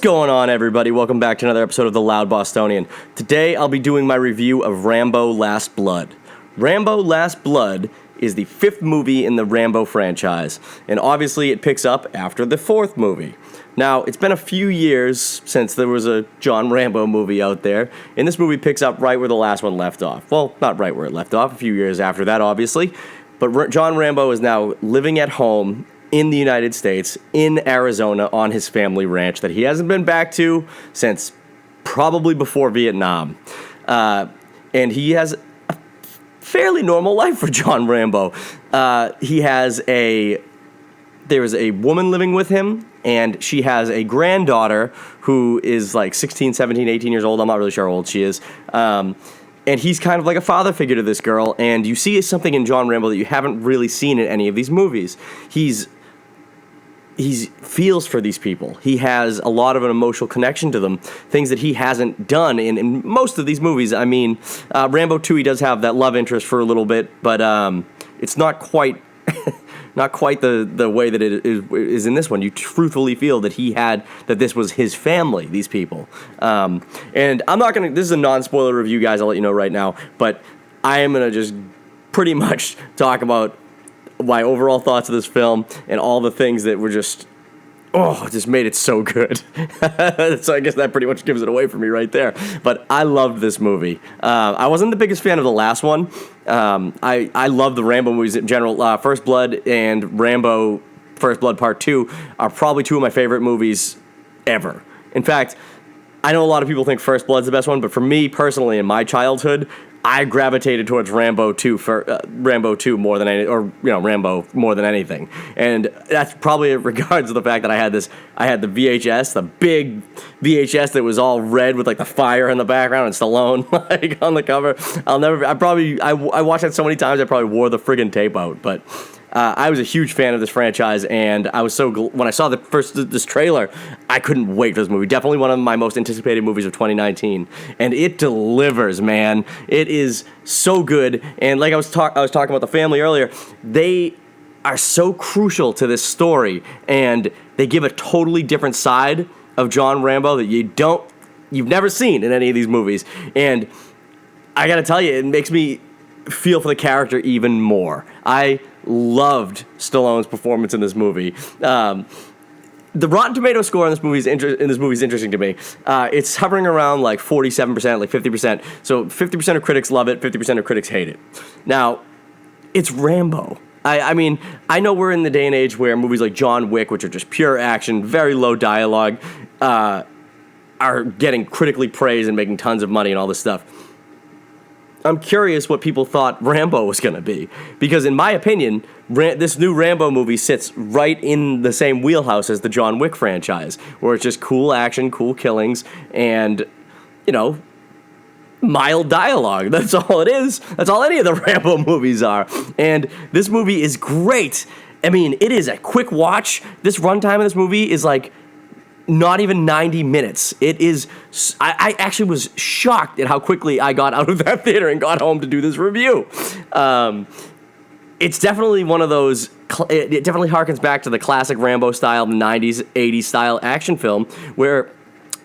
going on, everybody? Welcome back to another episode of The Loud Bostonian. Today, I'll be doing my review of Rambo Last Blood. Rambo Last Blood is the fifth movie in the Rambo franchise, and obviously it picks up after the fourth movie. Now, it's been a few years since there was a John Rambo movie out there, and this movie picks up right where the last one left off. Well, not right where it left off, a few years after that, obviously, but John Rambo is now living at home in the United States, in Arizona, on his family ranch that he hasn't been back to since probably before Vietnam. And he has a fairly normal life for John Rambo. There is a woman living with him, and she has a granddaughter who is like 16, 17, 18 years old. I'm not really sure how old she is. And he's kind of like a father figure to this girl, and you see something in John Rambo that you haven't really seen in any of these movies. He feels for these people. He has a lot of an emotional connection to them, things that he hasn't done in most of these movies. I mean, Rambo 2, he does have that love interest for a little bit, but it's not quite the way that it is in this one. You truthfully feel that that this was his family, these people. And I'm not going to, this is a non-spoiler review, guys, I'll let you know right now, but I am going to just pretty much talk about my overall thoughts of this film and all the things that were just made it so good. So I guess that pretty much gives it away for me right there. But I loved this movie. I wasn't the biggest fan of the last one. I love the Rambo movies in general. First Blood and Rambo First Blood Part 2 are probably two of my favorite movies ever. In fact, I know a lot of people think First Blood's the best one, but for me personally, in my childhood, I gravitated towards Rambo 2 more than Rambo more than anything, and that's probably in regards to the fact that I had the VHS, the big VHS that was all red with like the fire in the background and Stallone like on the cover. I watched that so many times I probably wore the friggin' tape out, but. I was a huge fan of this franchise, and I was when I saw this trailer, I couldn't wait for this movie. Definitely one of my most anticipated movies of 2019, and it delivers, man. It is so good, and like I was talking about the family earlier, they are so crucial to this story, and they give a totally different side of John Rambo that you've never seen in any of these movies, and I gotta tell you, it makes me feel for the character even more. I loved Stallone's performance in this movie. The Rotten Tomato score in this movie is interesting to me. It's hovering around like 47%, like 50%. So 50% of critics love it, 50% of critics hate it. Now, it's Rambo. I mean, I know we're in the day and age where movies like John Wick, which are just pure action, very low dialogue, are getting critically praised and making tons of money and all this stuff. I'm curious what people thought Rambo was going to be. Because in my opinion, this new Rambo movie sits right in the same wheelhouse as the John Wick franchise, where it's just cool action, cool killings, and, mild dialogue. That's all it is. That's all any of the Rambo movies are. And this movie is great. I mean, it is a quick watch. This runtime of this movie is like not even 90 minutes. It is. I actually was shocked at how quickly I got out of that theater and got home to do this review. It's definitely one of those. It definitely harkens back to the classic Rambo style, 90s, 80s style action film where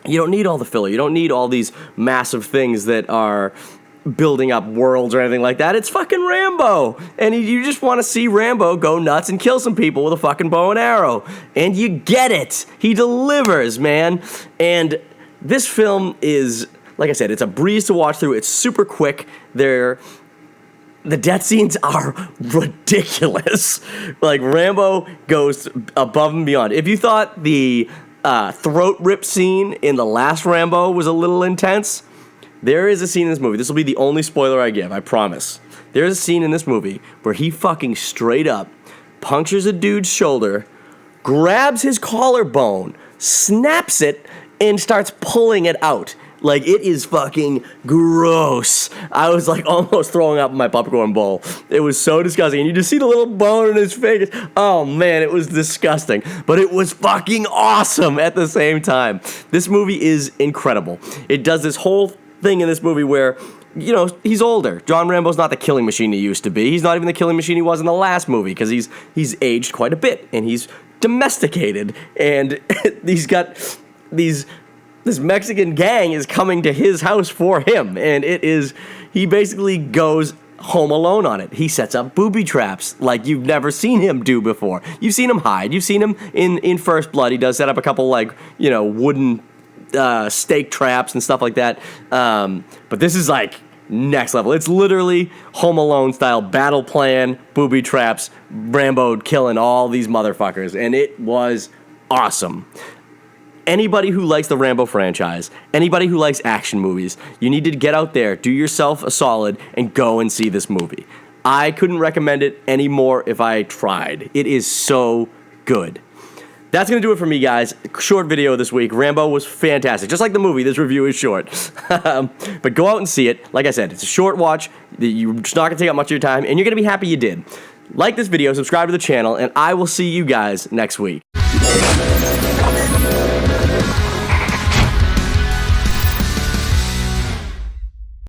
you don't need all the filler. You don't need all these massive things that are building up worlds or anything like that. It's fucking Rambo. And you just want to see Rambo go nuts and kill some people with a fucking bow and arrow. And you get it. He delivers, man. And this film is, like I said, it's a breeze to watch through. It's super quick. The death scenes are ridiculous. Like, Rambo goes above and beyond. If you thought the throat rip scene in the last Rambo was a little intense, there is a scene in this movie. This will be the only spoiler I give, I promise. There's a scene in this movie where he fucking straight up punctures a dude's shoulder, grabs his collarbone, snaps it, and starts pulling it out. Like, it is fucking gross. I was like almost throwing up in my popcorn bowl. It was so disgusting. And you just see the little bone in his face. Oh man, it was disgusting. But it was fucking awesome at the same time. This movie is incredible. It does this whole thing in this movie where, he's older. John Rambo's not the killing machine he used to be. He's not even the killing machine he was in the last movie because he's aged quite a bit and he's domesticated and he's got this Mexican gang is coming to his house for him, and he basically goes home alone on it. He sets up booby traps like you've never seen him do before. You've seen him hide. You've seen him in First Blood. He does set up a couple wooden stake traps and stuff like that. But this is like next level. It's literally Home Alone style battle plan, booby traps, Rambo killing all these motherfuckers, and it was awesome. Anybody who likes the Rambo franchise, anybody who likes action movies, you need to get out there, do yourself a solid, and go and see this movie. I couldn't recommend it anymore if I tried. It is so good. That's going to do it for me, guys. Short video this week. Rambo was fantastic. Just like the movie, this review is short. But go out and see it. Like I said, it's a short watch. You're just not going to take up much of your time, and you're going to be happy you did. Like this video, subscribe to the channel, and I will see you guys next week.